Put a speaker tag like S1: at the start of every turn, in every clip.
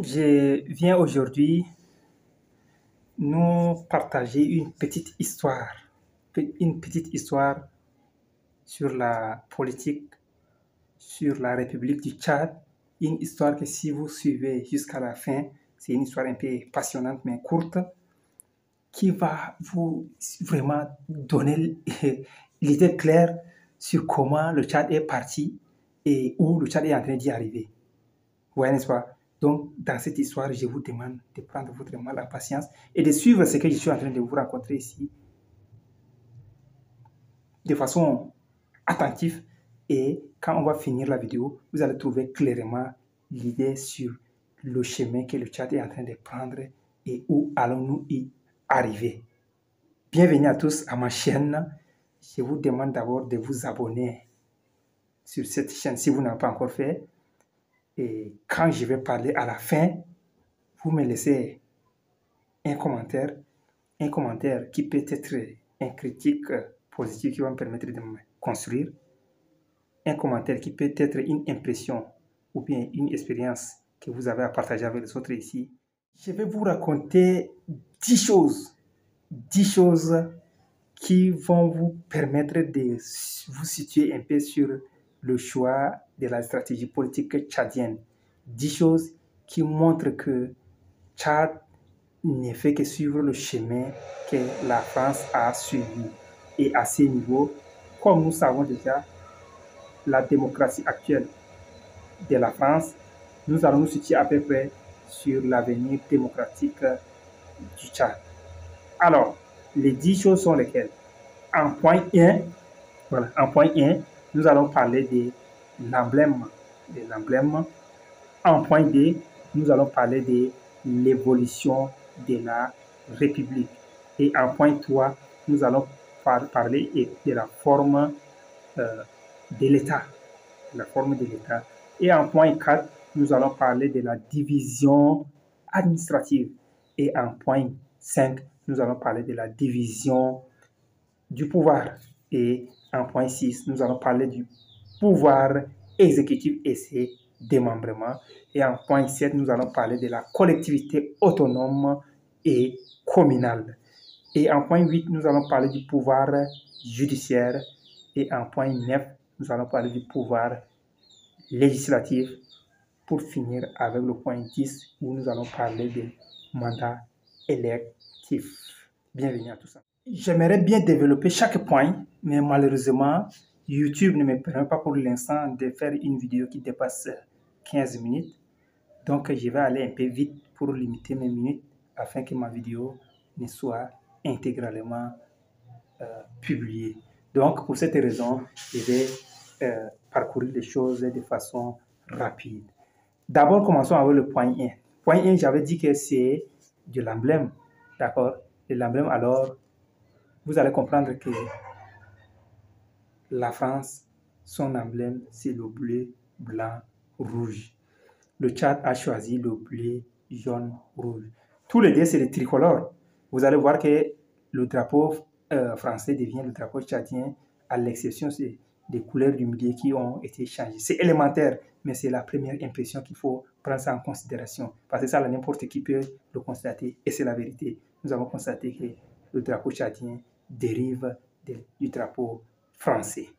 S1: Je viens aujourd'hui nous partager une petite histoire sur la politique, sur la République du Tchad. Une histoire que si vous suivez jusqu'à la fin, c'est une histoire un peu passionnante mais courte qui va vous vraiment donner l'idée claire sur comment le Tchad est parti et où le Tchad est en train d'y arriver. Vous voyez, n'est-ce pas? Donc, dans cette histoire, je vous demande de prendre votre mal en patience et de suivre ce que je suis en train de vous raconter ici de façon attentive. Et quand on va finir la vidéo, vous allez trouver clairement l'idée sur le chemin que le Tchad est en train de prendre et où allons-nous y arriver. Bienvenue à tous à ma chaîne. Je vous demande d'abord de vous abonner sur cette chaîne si vous n'avez pas encore fait. Et quand je vais parler à la fin, vous me laissez un commentaire qui peut être un critique positif qui va me permettre de me construire, un commentaire qui peut être une impression ou bien une expérience que vous avez à partager avec les autres ici. Je vais vous raconter 10 choses qui vont vous permettre de vous situer un peu sur le choix de la stratégie politique tchadienne. 10 choses qui montrent que Tchad ne fait que suivre le chemin que la France a suivi. Et à ce niveau, comme nous savons déjà, la démocratie actuelle de la France, nous allons nous situer à peu près sur l'avenir démocratique du Tchad. Alors, les 10 choses sont lesquelles? En point 1, nous allons parler de l'emblème. En point 2, nous allons parler de l'évolution de la République. Et en point 3, nous allons parler de la forme de l'État. Et en point 4, nous allons parler de la division administrative. Et en point 5, nous allons parler de la division du pouvoir. Et en point 6, nous allons parler du pouvoir exécutif et ses démembrements. Et en point 7, nous allons parler de la collectivité autonome et communale. Et en point 8, nous allons parler du pouvoir judiciaire. Et en point 9, nous allons parler du pouvoir législatif, pour finir avec le point 10 où nous allons parler des mandats électifs. Bienvenue à tous. J'aimerais bien développer chaque point, mais malheureusement, YouTube ne me permet pas pour l'instant de faire une vidéo qui dépasse 15 minutes. Donc, je vais aller un peu vite pour limiter mes minutes afin que ma vidéo ne soit intégralement publiée. Donc, pour cette raison, je vais parcourir les choses de façon rapide. D'abord, commençons avec le point 1. Point 1, j'avais dit que c'est de l'emblème. D'accord? Et l'emblème, alors, vous allez comprendre que la France, son emblème, c'est le bleu, blanc, rouge. Le Tchad a choisi le bleu, jaune, rouge. Tous les deux, c'est le tricolore. Vous allez voir que le drapeau français devient le drapeau tchadien, à l'exception des couleurs du milieu qui ont été changées. C'est élémentaire, mais c'est la première impression qu'il faut prendre ça en considération. Parce que ça, n'importe qui peut le constater, et c'est la vérité. Nous avons constaté que le drapeau tchadien dérive du drapeau français.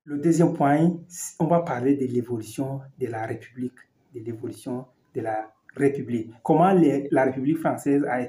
S1: Le deuxième point, on va parler de l'évolution de la République, Comment la République française a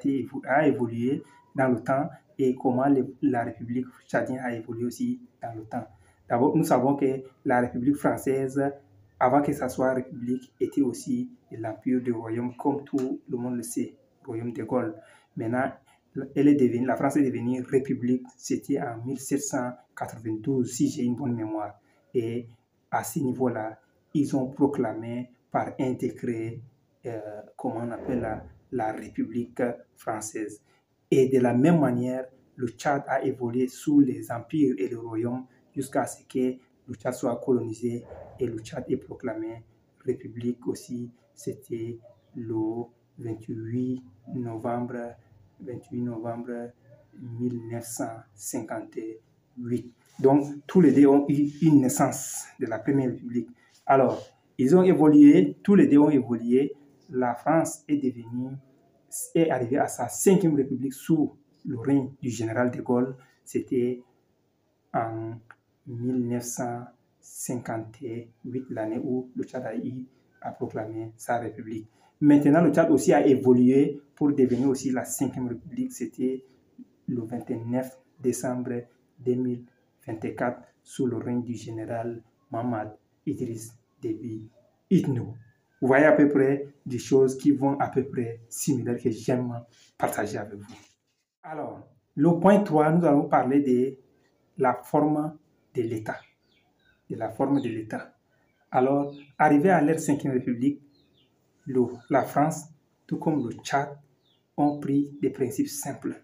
S1: évolué dans le temps et comment la République tchadienne a évolué aussi dans le temps. D'abord, nous savons que la République française, avant que ça soit République, était aussi l'empire du royaume, comme tout le monde le sait, le royaume de Gaulle. Maintenant, la France est devenue République, c'était en 1792, si j'ai une bonne mémoire. Et à ce niveau-là, ils ont proclamé par un décret, comment on appelle la République française. Et de la même manière, le Tchad a évolué sous les empires et les royaumes jusqu'à ce que le Tchad soit colonisé et le Tchad est proclamé République aussi. C'était le 28 novembre 1958. Donc, tous les deux ont eu une naissance de la Première République. Alors, tous les deux ont évolué la France est arrivée à sa 5e république sous le règne du général de Gaulle. C'était en 1958, l'année où le Tchad a proclamé sa république. Maintenant, le Tchad aussi a évolué pour devenir aussi la 5e république. C'était le 29 décembre 2024 sous le règne du général Mamad Idriss Déby Itno. Vous voyez à peu près des choses qui vont à peu près similaires que j'aime partager avec vous. Alors, le point 3, nous allons parler de la forme de l'État. De la forme de l'État. Alors, arrivé à leur 5e république, la France, tout comme le Tchad, ont pris des principes simples.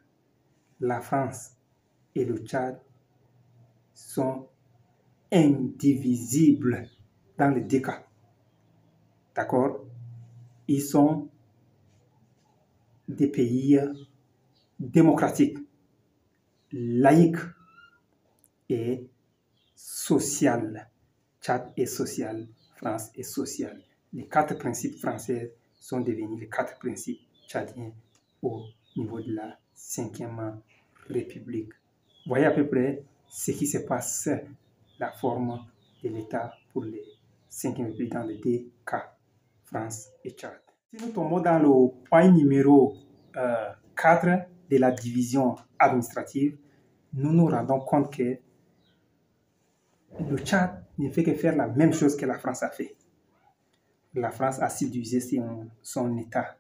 S1: La France et le Tchad sont indivisibles dans les deux cas. D'accord? Ils sont des pays démocratiques, laïques et social. Tchad est social, France est sociale. Les 4 principes français sont devenus les 4 principes tchadiens au niveau de la 5e République. Vous voyez à peu près ce qui se passe, la forme de l'État pour les 5e République dans les 2 cas, France et Tchad. Si nous tombons dans le point numéro 4 de la division administrative, nous nous rendons compte que le Tchad ne fait que faire la même chose que la France a fait. La France a subdivisé son État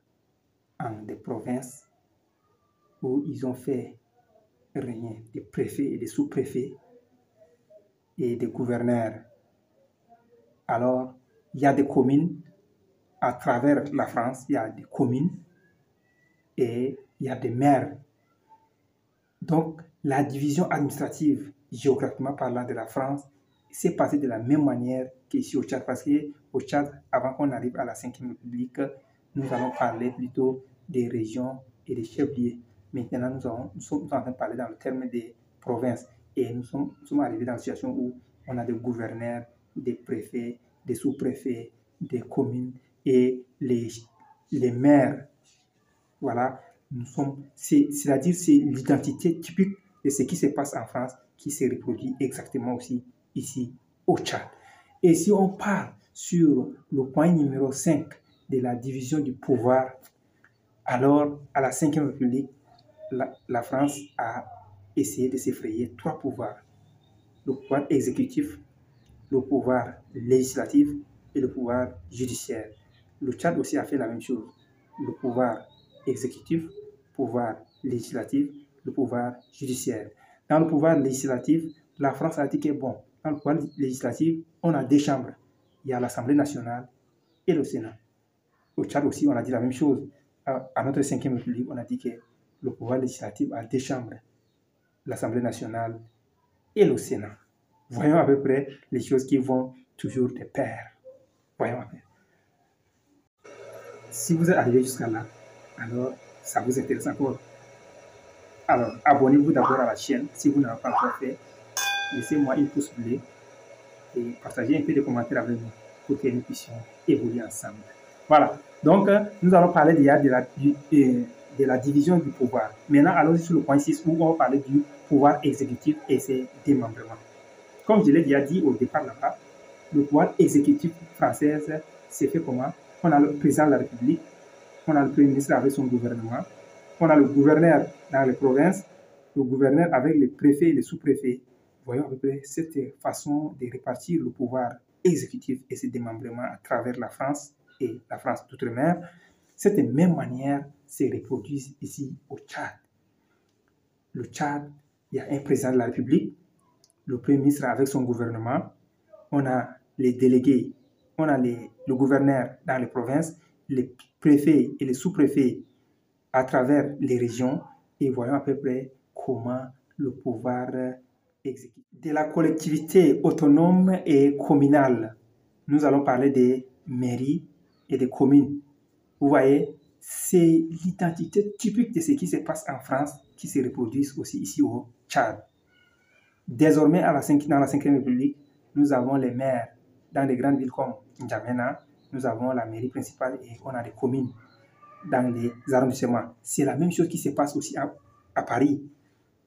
S1: en des provinces où ils ont fait régner des préfets et des sous-préfets et des gouverneurs. Alors, il y a des communes à travers la France, il y a des communes et il y a des maires. Donc, la division administrative, géographiquement parlant, de la France s'est passée de la même manière qu'ici au Tchad, parce qu'au Tchad, avant qu'on arrive à la 5e République, nous allons parler plutôt des régions et des chefs-lieux. Maintenant, nous sommes en train de parler dans le terme des provinces et nous sommes arrivés dans une situation où on a des gouverneurs, des préfets, des sous-préfets, des communes et les maires. Voilà, c'est-à-dire c'est l'identité typique de ce qui se passe en France qui se reproduit exactement aussi ici au Tchad. Et si on parle sur le point numéro 5 de la division du pouvoir, alors à la 5e République, la France a essayé de s'effrayer 3 pouvoirs. Le pouvoir exécutif, le pouvoir législatif et le pouvoir judiciaire. Le Tchad aussi a fait la même chose. Le pouvoir exécutif, pouvoir législatif, le pouvoir judiciaire. Dans le pouvoir législatif, la France a dit que bon, dans le pouvoir législatif, on a 2 chambres. Il y a l'Assemblée nationale et le Sénat. Au Tchad aussi, on a dit la même chose. À notre 5e République, on a dit que le pouvoir législatif a 2 chambres, l'Assemblée nationale et le Sénat. Voyons à peu près les choses qui vont toujours de pair. Voyons à peu près. Si vous êtes arrivé jusqu'à là, alors ça vous intéresse encore. Alors, abonnez-vous d'abord à la chaîne si vous n'avez pas encore fait. Laissez-moi une pouce bleu et partagez un peu de commentaires avec nous pour que nous puissions évoluer ensemble. Voilà. Donc, nous allons parler de la division du pouvoir. Maintenant, allons sur le point 6 où on va parler du pouvoir exécutif et ses démembrements. Comme je l'ai déjà dit au départ là-bas, le pouvoir exécutif français, c'est fait comment? On a le président de la République, on a le Premier ministre avec son gouvernement, on a le gouverneur dans les provinces, le gouverneur avec les préfets et les sous-préfets. Voyons à peu près cette façon de répartir le pouvoir exécutif et ses démembrements à travers la France et la France d'outre-mer. Cette même manière se reproduit ici au Tchad. Le Tchad, il y a un président de la République, le Premier ministre avec son gouvernement, on a les délégués, on a le gouverneur dans les provinces, les préfets et les sous-préfets à travers les régions, et voyons à peu près comment le pouvoir exécutif. De la collectivité autonome et communale, nous allons parler des mairies et des communes. Vous voyez, c'est l'identité typique de ce qui se passe en France qui se reproduit aussi ici au Tchad. Désormais, dans la 5e République, nous avons les maires dans les grandes villes comme N'Djamena, nous avons la mairie principale et on a des communes dans les arrondissements. C'est la même chose qui se passe aussi à Paris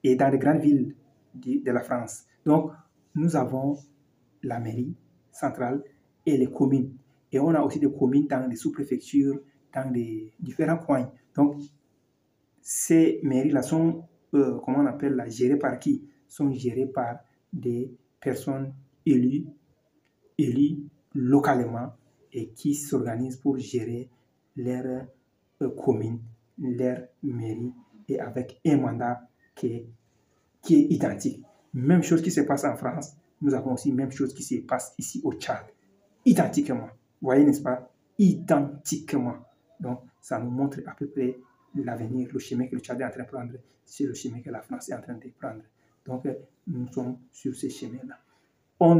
S1: et dans les grandes villes de la France. Donc, nous avons la mairie centrale et les communes. Et on a aussi des communes dans les sous-préfectures, dans les différents coins. Donc, ces mairies-là sont, comment on appelle là, gérées par qui? Sont gérées par des personnes élues localement et qui s'organisent pour gérer leur commune, leur mairie et avec un mandat qui est identique. Même chose qui se passe en France, nous avons aussi même chose qui se passe ici au Tchad. Identiquement. Vous voyez, n'est-ce pas? Identiquement. Donc, ça nous montre à peu près l'avenir, le chemin que le Tchad est en train de prendre, c'est le chemin que la France est en train de prendre. Donc, nous sommes sur ce chemin-là.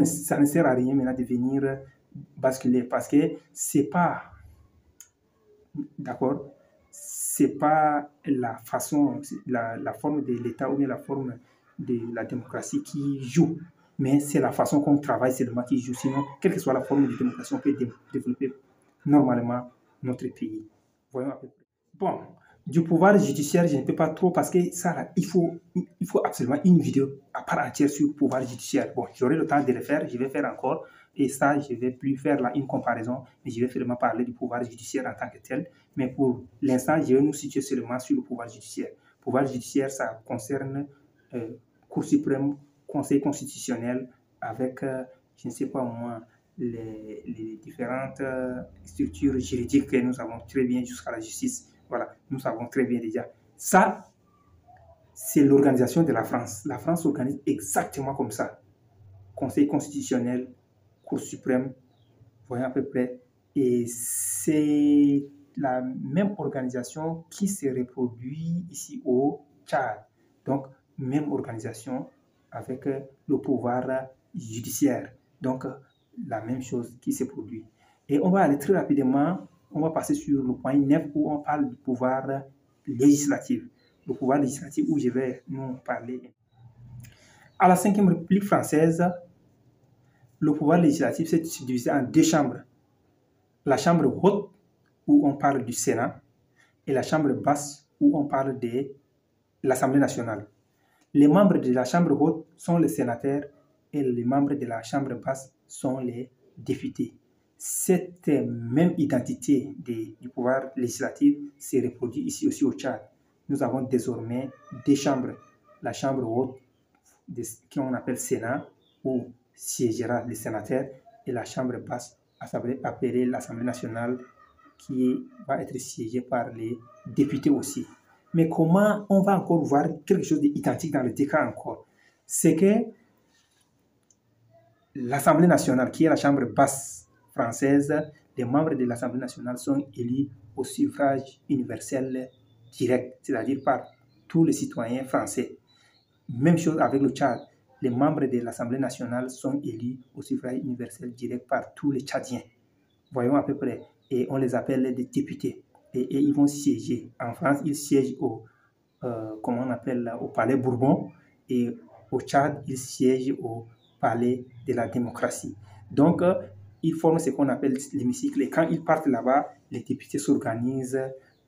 S1: Ça ne sert à rien maintenant de venir basculer parce que c'est pas, d'accord, c'est pas la façon, la forme de l'État ou bien la forme de la démocratie qui joue, mais c'est la façon qu'on travaille seulement qui joue. Sinon, quelle que soit la forme de démocratie, on peut développer normalement notre pays. Voyons à peu près. Bon, du pouvoir judiciaire, je ne peux pas trop parce que ça, là, il faut absolument une vidéo à part entière sur le pouvoir judiciaire. Bon, j'aurai le temps de le faire, je vais faire encore. Et ça, je ne vais plus faire là une comparaison, mais je vais vraiment parler du pouvoir judiciaire en tant que tel. Mais pour l'instant, je vais nous situer seulement sur le pouvoir judiciaire. Le pouvoir judiciaire, ça concerne Cour suprême, Conseil constitutionnel, avec, je ne sais pas moi, les différentes structures juridiques que nous avons très bien jusqu'à la justice. Voilà, nous savons très bien déjà. Ça, c'est l'organisation de la France. La France s'organise exactement comme ça. Conseil constitutionnel, Cour suprême, voyons à peu près. Et c'est la même organisation qui se reproduit ici au Tchad. Donc, même organisation avec le pouvoir judiciaire. Donc, la même chose qui se produit. Et on va aller très rapidement, on va passer sur le point 9 où on parle du pouvoir législatif. Le pouvoir législatif où je vais nous parler. À la 5e République française, le pouvoir législatif s'est divisé en deux chambres. La chambre haute, où on parle du Sénat, et la chambre basse, où on parle de l'Assemblée nationale. Les membres de la chambre haute sont les sénateurs et les membres de la chambre basse sont les députés. Cette même identité du pouvoir législatif se reproduit ici aussi au Tchad. Nous avons désormais deux chambres. La chambre haute, qu'on appelle Sénat, où siégera les sénateurs, et la chambre basse, appelée l'Assemblée nationale, qui va être siégée par les députés aussi. Mais comment on va encore voir quelque chose d'identique dans le deux cas encore? C'est que l'Assemblée nationale, qui est la chambre basse française, les membres de l'Assemblée nationale sont élus au suffrage universel direct, c'est-à-dire par tous les citoyens français. Même chose avec le Tchad. Les membres de l'Assemblée nationale sont élus au suffrage universel direct par tous les Tchadiens. Voyons à peu près. Et on les appelle des députés. Et ils vont siéger. En France, ils siègent comment on appelle, au Palais Bourbon. Et au Tchad, ils siègent au Palais de la démocratie. Donc, ils forment ce qu'on appelle l'hémicycle. Et quand ils partent là-bas, les députés s'organisent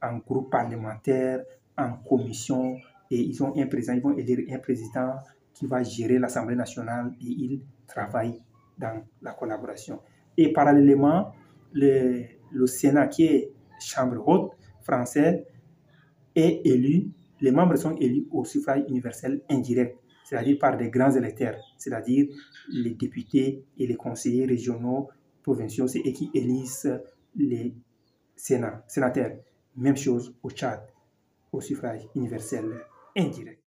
S1: en groupe parlementaire, en commission, et ils ont un président, ils vont élire un président qui va gérer l'Assemblée nationale et ils travaillent dans la collaboration. Et parallèlement, le Sénat, qui est chambre haute française, est élu, les membres sont élus au suffrage universel indirect, c'est-à-dire par des grands électeurs, c'est-à-dire les députés et les conseillers régionaux, provinciaux, c'est eux qui élisent les sénateurs. Même chose au Tchad, au suffrage universel indirect.